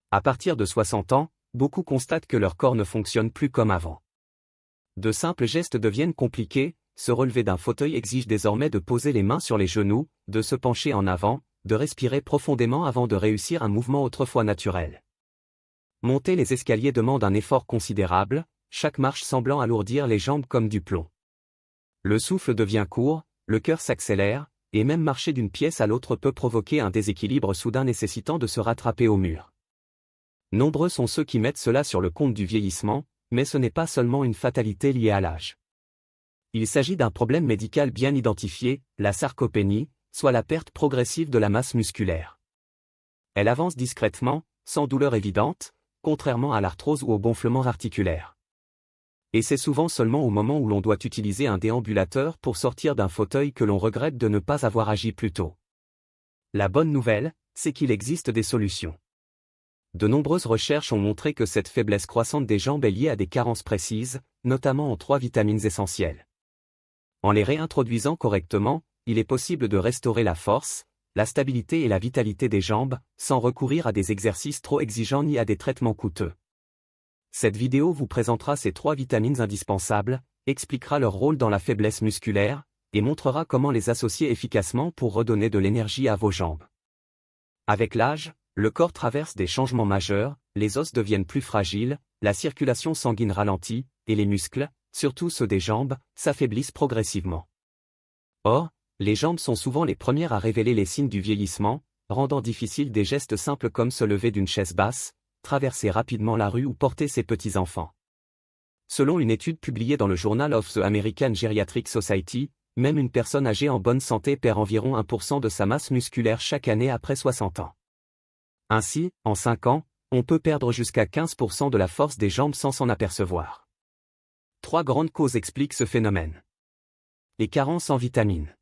À partir de 60 ans, beaucoup constatent que leur corps ne fonctionne plus comme avant. De simples gestes deviennent compliqués, se relever d'un fauteuil exige désormais de poser les mains sur les genoux, de se pencher en avant, de respirer profondément avant de réussir un mouvement autrefois naturel. Monter les escaliers demande un effort considérable, chaque marche semblant alourdir les jambes comme du plomb. Le souffle devient court, le cœur s'accélère, et même marcher d'une pièce à l'autre peut provoquer un déséquilibre soudain nécessitant de se rattraper au mur. Nombreux sont ceux qui mettent cela sur le compte du vieillissement, mais ce n'est pas seulement une fatalité liée à l'âge. Il s'agit d'un problème médical bien identifié, la sarcopénie, soit la perte progressive de la masse musculaire. Elle avance discrètement, sans douleur évidente, contrairement à l'arthrose ou au gonflement articulaire. Et c'est souvent seulement au moment où l'on doit utiliser un déambulateur pour sortir d'un fauteuil que l'on regrette de ne pas avoir agi plus tôt. La bonne nouvelle, c'est qu'il existe des solutions. De nombreuses recherches ont montré que cette faiblesse croissante des jambes est liée à des carences précises, notamment en 3 vitamines essentielles. En les réintroduisant correctement, il est possible de restaurer la force, la stabilité et la vitalité des jambes, sans recourir à des exercices trop exigeants ni à des traitements coûteux. Cette vidéo vous présentera ces 3 vitamines indispensables, expliquera leur rôle dans la faiblesse musculaire, et montrera comment les associer efficacement pour redonner de l'énergie à vos jambes. Avec l'âge, le corps traverse des changements majeurs, les os deviennent plus fragiles, la circulation sanguine ralentit, et les muscles, surtout ceux des jambes, s'affaiblissent progressivement. Or, les jambes sont souvent les premières à révéler les signes du vieillissement, rendant difficiles des gestes simples comme se lever d'une chaise basse, traverser rapidement la rue ou porter ses petits-enfants. Selon une étude publiée dans le Journal of the American Geriatric Society, même une personne âgée en bonne santé perd environ 1% de sa masse musculaire chaque année après 60 ans. Ainsi, en 5 ans, on peut perdre jusqu'à 15% de la force des jambes sans s'en apercevoir. 3 grandes causes expliquent ce phénomène. Les carences en vitamines.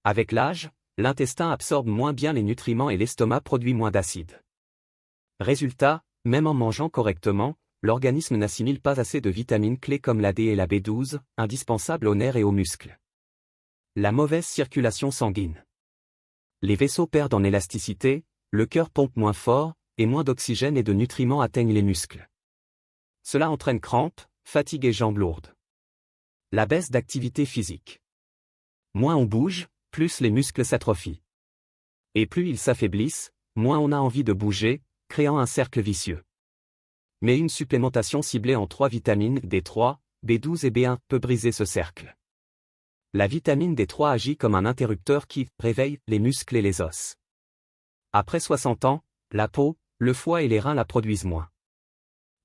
Avec l'âge, l'intestin absorbe moins bien les nutriments et l'estomac produit moins d'acide. Résultat, même en mangeant correctement, l'organisme n'assimile pas assez de vitamines clés comme la D et la B12, indispensables aux nerfs et aux muscles. La mauvaise circulation sanguine. Les vaisseaux perdent en élasticité, le cœur pompe moins fort, et moins d'oxygène et de nutriments atteignent les muscles. Cela entraîne crampes, fatigue et jambes lourdes. La baisse d'activité physique. Moins on bouge, plus les muscles s'atrophient. Et plus ils s'affaiblissent, moins on a envie de bouger, créant un cercle vicieux. Mais une supplémentation ciblée en 3 vitamines D3, B12 et B1 peut briser ce cercle. La vitamine D3 agit comme un interrupteur qui réveille les muscles et les os. Après 60 ans, la peau, le foie et les reins la produisent moins.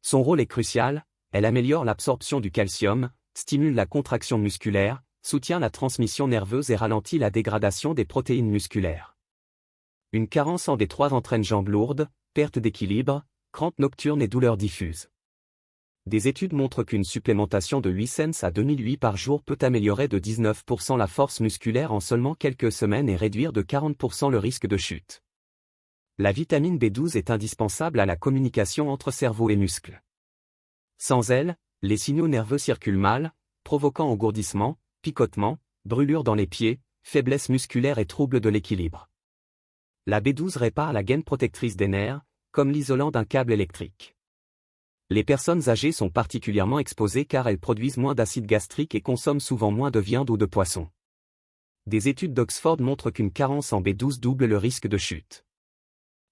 Son rôle est crucial, elle améliore l'absorption du calcium, stimule la contraction musculaire, soutient la transmission nerveuse et ralentit la dégradation des protéines musculaires. Une carence en D3 entraîne jambes lourdes, perte d'équilibre, crampes nocturnes et douleurs diffuses. Des études montrent qu'une supplémentation de 8 cents à 2008 par jour peut améliorer de 19% la force musculaire en seulement quelques semaines et réduire de 40% le risque de chute. La vitamine B12 est indispensable à la communication entre cerveau et muscles. Sans elle, les signaux nerveux circulent mal, provoquant engourdissement, picotement, brûlures dans les pieds, faiblesse musculaire et troubles de l'équilibre. La B12 répare la gaine protectrice des nerfs, comme l'isolant d'un câble électrique. Les personnes âgées sont particulièrement exposées car elles produisent moins d'acide gastrique et consomment souvent moins de viande ou de poisson. Des études d'Oxford montrent qu'une carence en B12 double le risque de chute.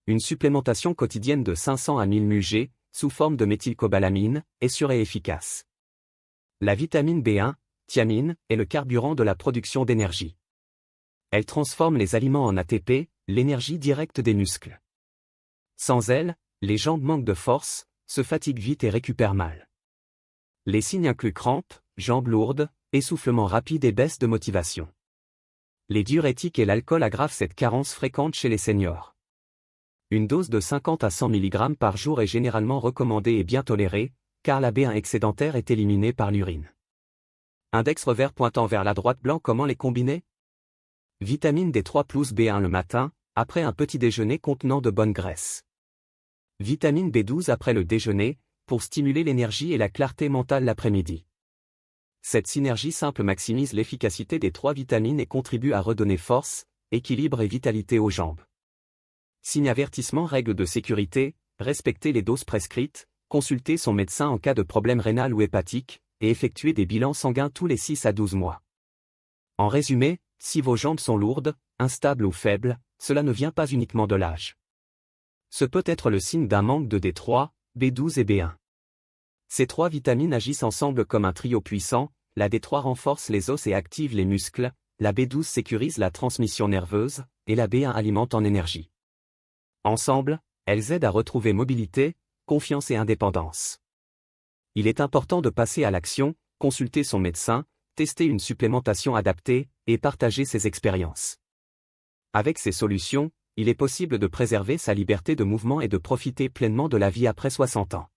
Une supplémentation quotidienne de 500 à 1000 mg, sous forme de méthylcobalamine, est sûre et efficace. La vitamine B1, thiamine, est le carburant de la production d'énergie. Elle transforme les aliments en ATP, l'énergie directe des muscles. Sans elle, les jambes manquent de force, se fatiguent vite et récupèrent mal. Les signes incluent crampes, jambes lourdes, essoufflement rapide et baisse de motivation. Les diurétiques et l'alcool aggravent cette carence fréquente chez les seniors. Une dose de 50 à 100 mg par jour est généralement recommandée et bien tolérée, car la B1 excédentaire est éliminée par l'urine. Index revers pointant vers la droite blanc. Comment les combiner? Vitamine D3 plus B1 le matin, après un petit déjeuner contenant de bonnes graisses. Vitamine B12 après le déjeuner, pour stimuler l'énergie et la clarté mentale l'après-midi. Cette synergie simple maximise l'efficacité des 3 vitamines et contribue à redonner force, équilibre et vitalité aux jambes. Signe avertissement. Règle de sécurité, respecter les doses prescrites, consulter son médecin en cas de problème rénal ou hépatique, et effectuer des bilans sanguins tous les 6 à 12 mois. En résumé, si vos jambes sont lourdes, instables ou faibles, cela ne vient pas uniquement de l'âge. Ce peut être le signe d'un manque de D3, B12 et B1. Ces 3 vitamines agissent ensemble comme un trio puissant, la D3 renforce les os et active les muscles, la B12 sécurise la transmission nerveuse, et la B1 alimente en énergie. Ensemble, elles aident à retrouver mobilité, confiance et indépendance. Il est important de passer à l'action, consulter son médecin, tester une supplémentation adaptée, et partager ses expériences. Avec ces solutions, il est possible de préserver sa liberté de mouvement et de profiter pleinement de la vie après 60 ans.